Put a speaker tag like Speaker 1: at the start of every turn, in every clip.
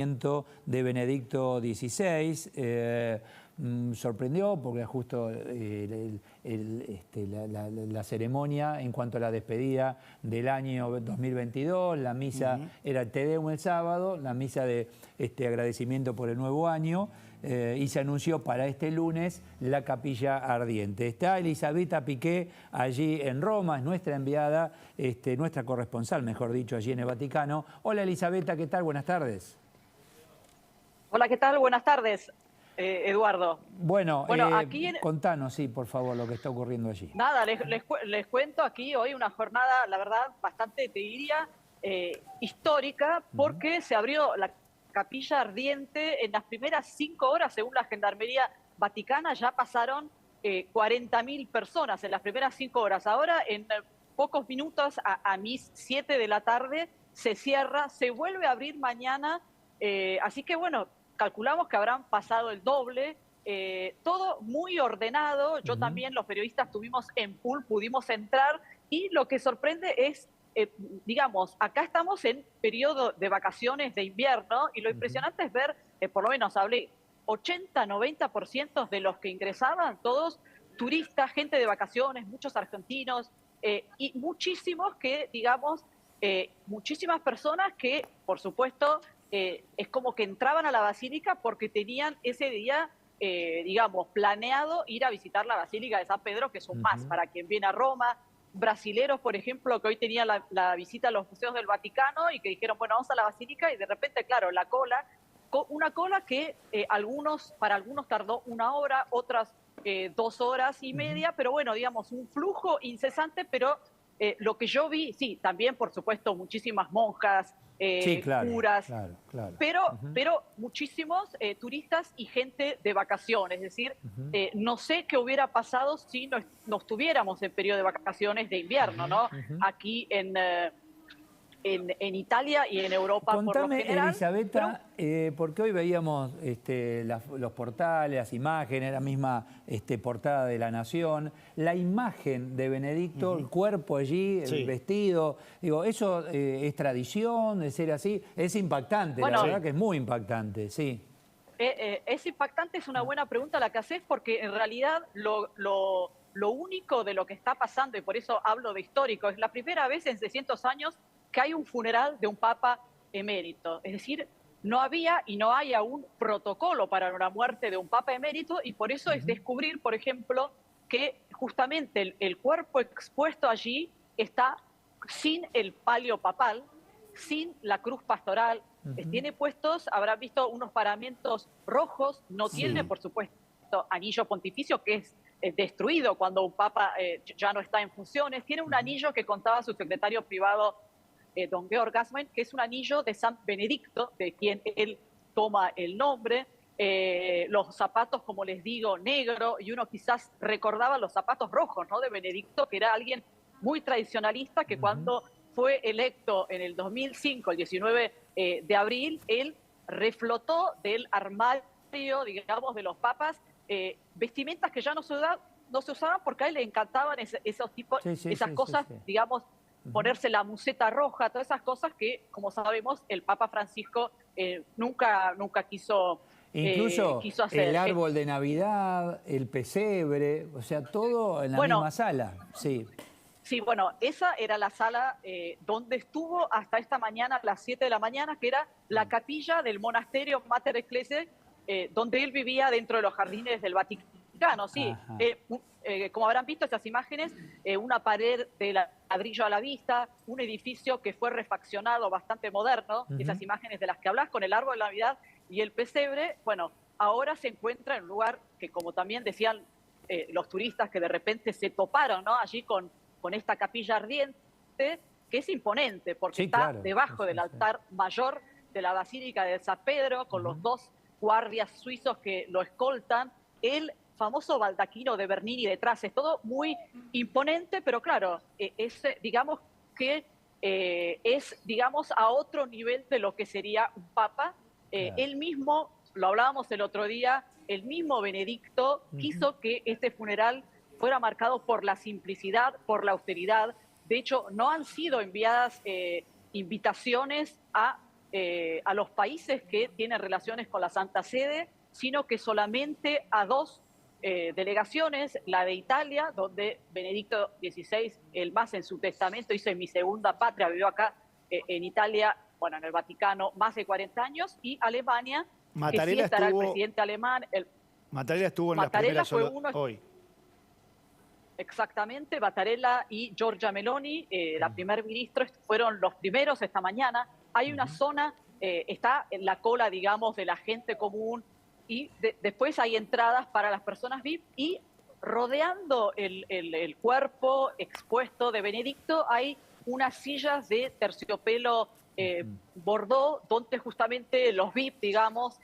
Speaker 1: de Benedicto XVI. Sorprendió porque justo la ceremonia en cuanto a la despedida del año 2022, la misa era el Te Deum el sábado, la misa de agradecimiento por el nuevo año, y se anunció para este lunes la capilla ardiente. Está Elisabetta Piqué allí en Roma, es nuestra enviada, nuestra corresponsal, mejor dicho, allí en el Vaticano. Hola Elisabetta, ¿qué tal? Buenas tardes.
Speaker 2: Hola, ¿qué tal? Buenas tardes, Eduardo.
Speaker 1: Bueno,
Speaker 2: aquí
Speaker 1: contanos, sí, por favor, lo que está ocurriendo allí.
Speaker 2: Nada, les cuento aquí hoy una jornada, la verdad, bastante, te diría, histórica, porque se abrió la capilla ardiente en las primeras 5 horas, según la Gendarmería Vaticana, ya pasaron 40.000 personas en las primeras 5 horas. Ahora, en pocos minutos, a mis 7 de la tarde, se cierra, se vuelve a abrir mañana, así que bueno, calculamos que habrán pasado el doble, todo muy ordenado. Yo también, los periodistas estuvimos en pool, pudimos entrar, y lo que sorprende es, digamos, acá estamos en periodo de vacaciones de invierno, y lo impresionante es ver, por lo menos hablé, 80-90% de los que ingresaban, todos turistas, gente de vacaciones, muchos argentinos, y muchísimos que, digamos, muchísimas personas que, por supuesto, es como que entraban a la basílica porque tenían ese día, digamos, planeado ir a visitar la Basílica de San Pedro, que es un más para quien viene a Roma. Brasileros, por ejemplo, que hoy tenían la visita a los museos del Vaticano y que dijeron, bueno, vamos a la Basílica, y de repente, claro, la cola, una cola que para algunos tardó 1 hora, otras 2 horas y media, pero bueno, digamos, un flujo incesante, pero lo que yo vi, sí, también, por supuesto, muchísimas monjas,
Speaker 1: Sí, claro,
Speaker 2: curas,
Speaker 1: claro.
Speaker 2: pero muchísimos turistas y gente de vacaciones. Es decir, no sé qué hubiera pasado si no estuviéramos en periodo de vacaciones de invierno, ¿no? Aquí en Italia y en Europa.
Speaker 1: Contame,
Speaker 2: por lo general.
Speaker 1: Elisabetta, porque hoy veíamos los portales, las imágenes, la misma portada de La Nación, la imagen de Benedicto, el cuerpo allí, el vestido, digo, ¿eso es tradición de ser así? Es impactante,
Speaker 2: Bueno,
Speaker 1: la verdad que es muy impactante, sí.
Speaker 2: Es impactante, es una buena pregunta la que haces, porque en realidad lo único de lo que está pasando, y por eso hablo de histórico, es la primera vez en 600 años que hay un funeral de un papa emérito. Es decir, no había y no hay aún protocolo para la muerte de un papa emérito, y por eso es descubrir, por ejemplo, que justamente el cuerpo expuesto allí está sin el palio papal, sin la cruz pastoral. Tiene puestos, habrán visto, unos paramentos rojos, no tiene, por supuesto, anillo pontificio, que es destruido cuando un papa ya no está en funciones. Tiene un anillo que contaba su secretario privado, don Georg Gassman, que es un anillo de San Benedicto, de quien él toma el nombre. Los zapatos, como les digo, negro, y uno quizás recordaba los zapatos rojos, ¿no?, de Benedicto, que era alguien muy tradicionalista, que cuando fue electo en el 2005, el 19 de abril, él reflotó del armario, digamos, de los papas, vestimentas que ya no se usaban, porque a él le encantaban esos tipos, esas cosas, digamos, ponerse la museta roja, todas esas cosas que, como sabemos, el Papa Francisco nunca quiso hacer.
Speaker 1: El árbol de Navidad, el pesebre, o sea, todo en la misma sala, sí.
Speaker 2: Sí, bueno, esa era la sala donde estuvo hasta esta mañana, a las 7 de la mañana, que era la capilla del monasterio Mater Ecclesiae, donde él vivía dentro de los jardines del Vaticano. Sí, como habrán visto esas imágenes, una pared de ladrillo a la vista, un edificio que fue refaccionado, bastante moderno, esas imágenes de las que hablas, con el árbol de Navidad y el pesebre. Bueno, ahora se encuentra en un lugar que, como también decían los turistas que de repente se toparon, ¿no?, allí con esta capilla ardiente, que es imponente, porque está debajo del altar mayor de la Basílica de San Pedro, con los 2 guardias suizos que lo escoltan, el famoso baldaquino de Bernini detrás. Es todo muy imponente, pero claro, digamos que es, digamos, a otro nivel de lo que sería un papa. Él mismo, lo hablábamos el otro día, el mismo Benedicto quiso que este funeral fuera marcado por la simplicidad, por la austeridad. De hecho, no han sido enviadas invitaciones a a los países que tienen relaciones con la Santa Sede, sino que solamente a dos delegaciones, la de Italia, donde Benedicto XVI, el más en su testamento, dice: mi segunda patria, vivió acá en Italia, bueno, en el Vaticano, más de 40 años, y Alemania, que sí estará el presidente alemán.
Speaker 3: Mattarella estuvo en las
Speaker 2: Mattarella
Speaker 3: primeras
Speaker 2: fue uno,
Speaker 3: hoy.
Speaker 2: exactamente, Mattarella y Giorgia Meloni, la primer ministro, fueron los primeros esta mañana. Hay una zona, está en la cola, digamos, de la gente común, y después hay entradas para las personas VIP, y rodeando el cuerpo expuesto de Benedicto hay unas sillas de terciopelo bordó, donde justamente los VIP, digamos,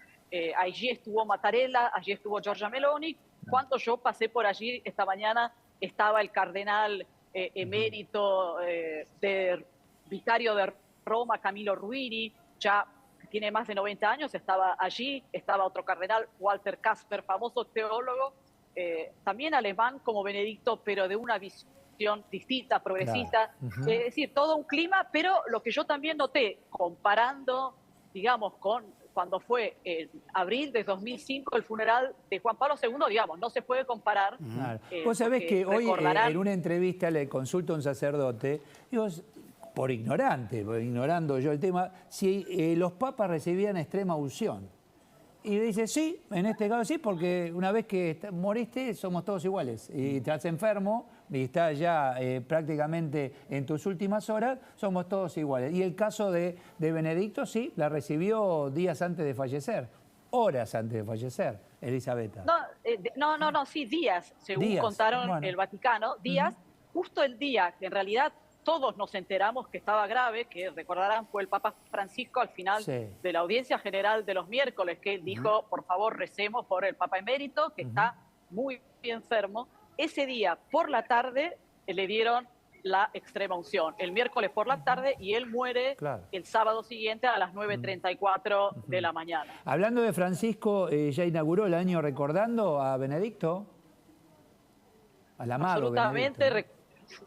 Speaker 2: allí estuvo Mattarella, allí estuvo Giorgia Meloni. Cuando yo pasé por allí esta mañana, estaba el cardenal emérito vicario de Roma, Camilo Ruini, ya tiene más de 90 años, estaba allí, estaba otro cardenal, Walter Kasper, famoso teólogo, también alemán como Benedicto, pero de una visión distinta, progresista.
Speaker 1: Claro.
Speaker 2: Es decir, todo un clima, pero lo que yo también noté, comparando, digamos, con cuando fue en abril de 2005 el funeral de Juan Pablo II, digamos, no se puede comparar.
Speaker 1: Claro. Vos sabés que hoy en una entrevista le consulto a un sacerdote, digo, por ignorando yo el tema, si los papas recibían extrema unción. Y dice, sí, en este caso sí, porque una vez que moriste somos todos iguales. Y estás enfermo y estás ya prácticamente en tus últimas horas, somos todos iguales. Y el caso de Benedicto, sí, la recibió días antes de fallecer, horas antes de fallecer, Elisabetta.
Speaker 2: No, sí, días, según contaron el Vaticano, días, justo el día que en realidad todos nos enteramos que estaba grave, que recordarán fue el Papa Francisco al final de la audiencia general de los miércoles, que dijo, por favor, recemos por el Papa emérito, que está muy enfermo. Ese día, por la tarde, le dieron la extrema unción, el miércoles por la tarde, y él muere el sábado siguiente a las 9:34 de la mañana.
Speaker 1: Hablando de Francisco, ¿ya inauguró el año recordando a Benedicto? Al amado
Speaker 2: Absolutamente,
Speaker 1: Benedicto, ¿no?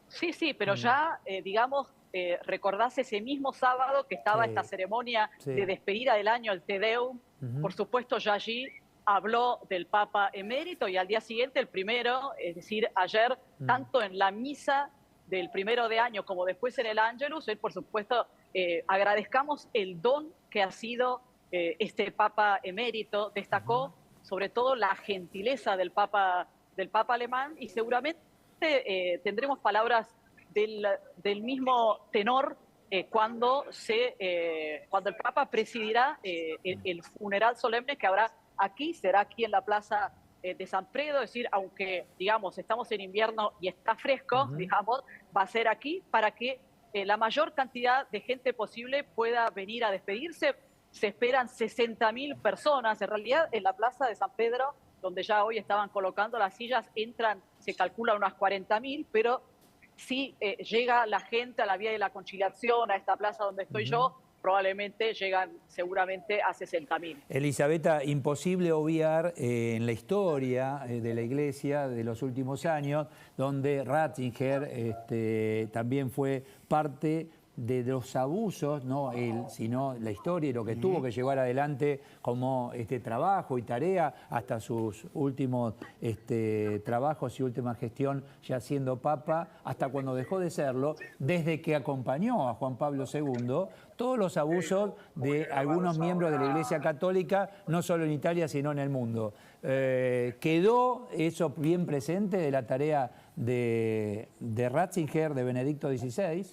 Speaker 2: Sí, pero ya, digamos, recordás ese mismo sábado que estaba esta ceremonia de despedida del año, el Te Deum. Por supuesto, ya allí habló del Papa emérito, y al día siguiente, el primero, es decir, ayer, tanto en la misa del primero de año como después en el Ángelus, él, por supuesto, agradezcamos el don que ha sido este Papa emérito, destacó sobre todo la gentileza del Papa alemán, y seguramente tendremos palabras del mismo tenor cuando el Papa presidirá el funeral solemne que habrá aquí, será aquí en la Plaza de San Pedro. Es decir, aunque, digamos, estamos en invierno y está fresco, digamos, va a ser aquí para que la mayor cantidad de gente posible pueda venir a despedirse. Se esperan 60.000 personas, en realidad, en la Plaza de San Pedro, donde ya hoy estaban colocando las sillas, entran, se calcula, unas 40.000, pero si llega la gente a la Vía de la Conciliación, a esta plaza donde estoy yo, probablemente llegan seguramente a 60.000.
Speaker 1: Elisabetta, imposible obviar en la historia de la Iglesia de los últimos años, donde Ratzinger también fue parte de los abusos, no él, sino la historia y lo que tuvo que llevar adelante como trabajo y tarea hasta sus últimos trabajos y última gestión ya siendo Papa, hasta cuando dejó de serlo, desde que acompañó a Juan Pablo II, todos los abusos de algunos miembros de la Iglesia Católica, no solo en Italia, sino en el mundo. ¿Quedó eso bien presente de la tarea de Ratzinger, de Benedicto XVI?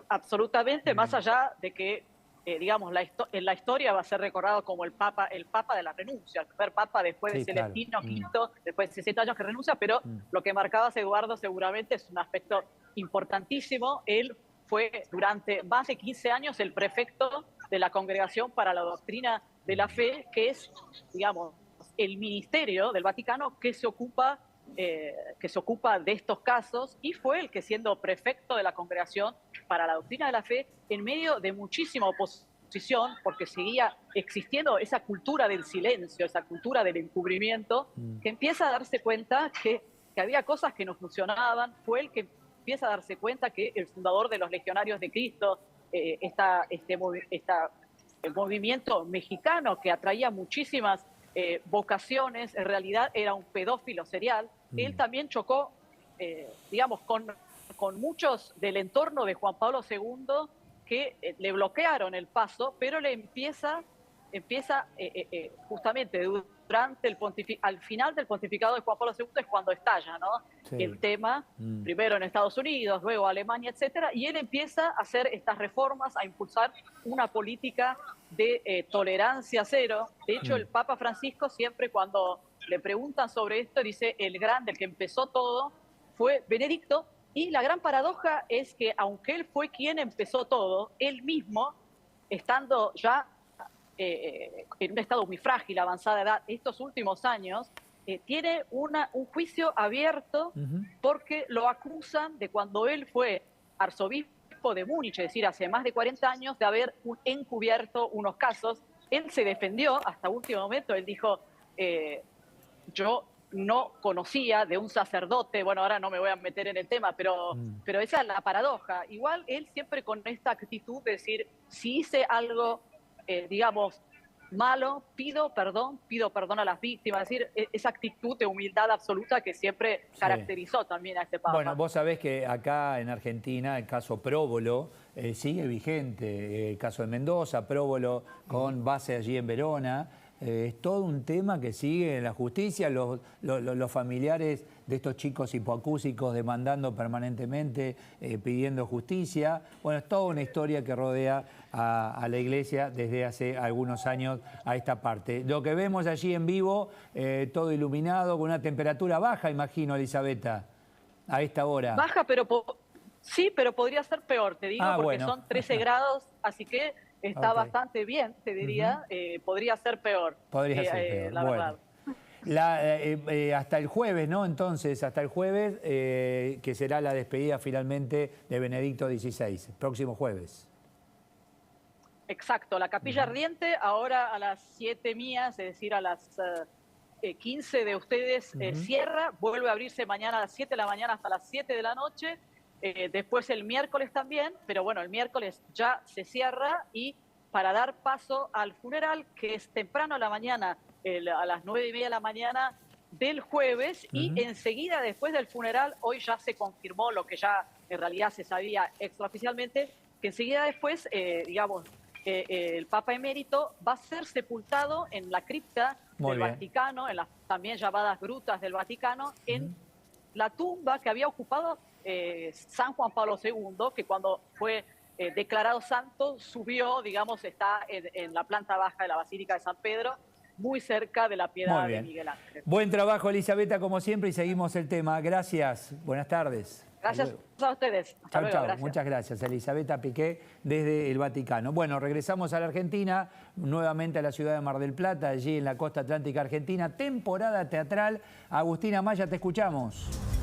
Speaker 2: Absolutamente, más allá de que, digamos, en la historia va a ser recordado como el Papa de la renuncia, el primer Papa después de Celestino V, después de 60 años que renuncia, pero lo que marcabas, Eduardo, seguramente es un aspecto importantísimo. Él fue durante más de 15 años el prefecto de la Congregación para la Doctrina de la Fe, que es, digamos, el ministerio del Vaticano que se ocupa de estos casos, y fue el que, siendo prefecto de la Congregación para la Doctrina de la Fe, en medio de muchísima oposición, porque seguía existiendo esa cultura del silencio, esa cultura del encubrimiento, que empieza a darse cuenta que había cosas que no funcionaban. Fue el que empieza a darse cuenta que el fundador de los Legionarios de Cristo, el movimiento mexicano que atraía muchísimas vocaciones, en realidad era un pedófilo serial. Él también chocó, digamos, con muchos del entorno de Juan Pablo II que le bloquearon el paso, pero le empieza justamente durante al final del pontificado de Juan Pablo II es cuando estalla, ¿no?
Speaker 1: Sí.
Speaker 2: El tema, primero en Estados Unidos, luego Alemania, etcétera, y él empieza a hacer estas reformas, a impulsar una política de tolerancia cero. De hecho, el Papa Francisco siempre cuando le preguntan sobre esto dice el grande, el que empezó todo, fue Benedicto, y la gran paradoja es que aunque él fue quien empezó todo, él mismo, estando ya en un estado muy frágil, avanzada edad, estos últimos años, tiene un juicio abierto porque lo acusan de cuando él fue arzobispo de Múnich, es decir, hace más de 40 años, de haber encubierto unos casos. Él se defendió hasta último momento, él dijo, yo no conocía de un sacerdote, bueno, ahora no me voy a meter en el tema, pero esa es la paradoja. Igual él siempre con esta actitud de decir, si hice algo digamos, malo, pido perdón a las víctimas, es decir, esa actitud de humildad absoluta que siempre caracterizó también a este Papa.
Speaker 1: Bueno, vos sabés que acá en Argentina el caso Próbolo sigue vigente, el caso de Mendoza, Próbolo con base allí en Verona. Es todo un tema que sigue en la justicia, los familiares de estos chicos hipoacúsicos demandando permanentemente, pidiendo justicia. Bueno, es toda una historia que rodea a la Iglesia desde hace algunos años a esta parte. Lo que vemos allí en vivo, todo iluminado, con una temperatura baja, imagino, Elisabetta, a esta hora.
Speaker 2: Baja, pero sí, pero podría ser peor, te digo, porque bueno, son 13 grados, así que está bastante bien, te diría. Podría ser peor.
Speaker 1: Podría ser peor,
Speaker 2: la verdad.
Speaker 1: Hasta el jueves, ¿no? Entonces, hasta el jueves, que será la despedida finalmente de Benedicto XVI, próximo jueves.
Speaker 2: Exacto, la capilla ardiente ahora a las 7 mías, es decir, a las 15 de ustedes cierra, vuelve a abrirse mañana a las 7 de la mañana hasta las 7 de la noche. Después el miércoles también, pero bueno, el miércoles ya se cierra y para dar paso al funeral, que es temprano a la mañana, a las 9:30 de la mañana del jueves, y enseguida después del funeral, hoy ya se confirmó lo que ya en realidad se sabía extraoficialmente, que enseguida después, digamos, el Papa Emérito va a ser sepultado en la cripta del Vaticano, en las también llamadas grutas del Vaticano, en la tumba que había ocupado San Juan Pablo II, que cuando fue declarado santo subió, digamos, está en la planta baja de la Basílica de San Pedro, muy cerca de la Piedad de Miguel Ángel.
Speaker 1: Buen trabajo, Elisabetta, como siempre, y seguimos el tema. Gracias, buenas tardes.
Speaker 2: Gracias a ustedes. Hasta luego,
Speaker 1: chau.
Speaker 2: gracias.
Speaker 1: Muchas gracias, Elisabetta Piqué, desde el Vaticano. Bueno, regresamos a la Argentina, nuevamente a la ciudad de Mar del Plata, allí en la costa atlántica argentina. Temporada teatral. Agustina Maya, te escuchamos.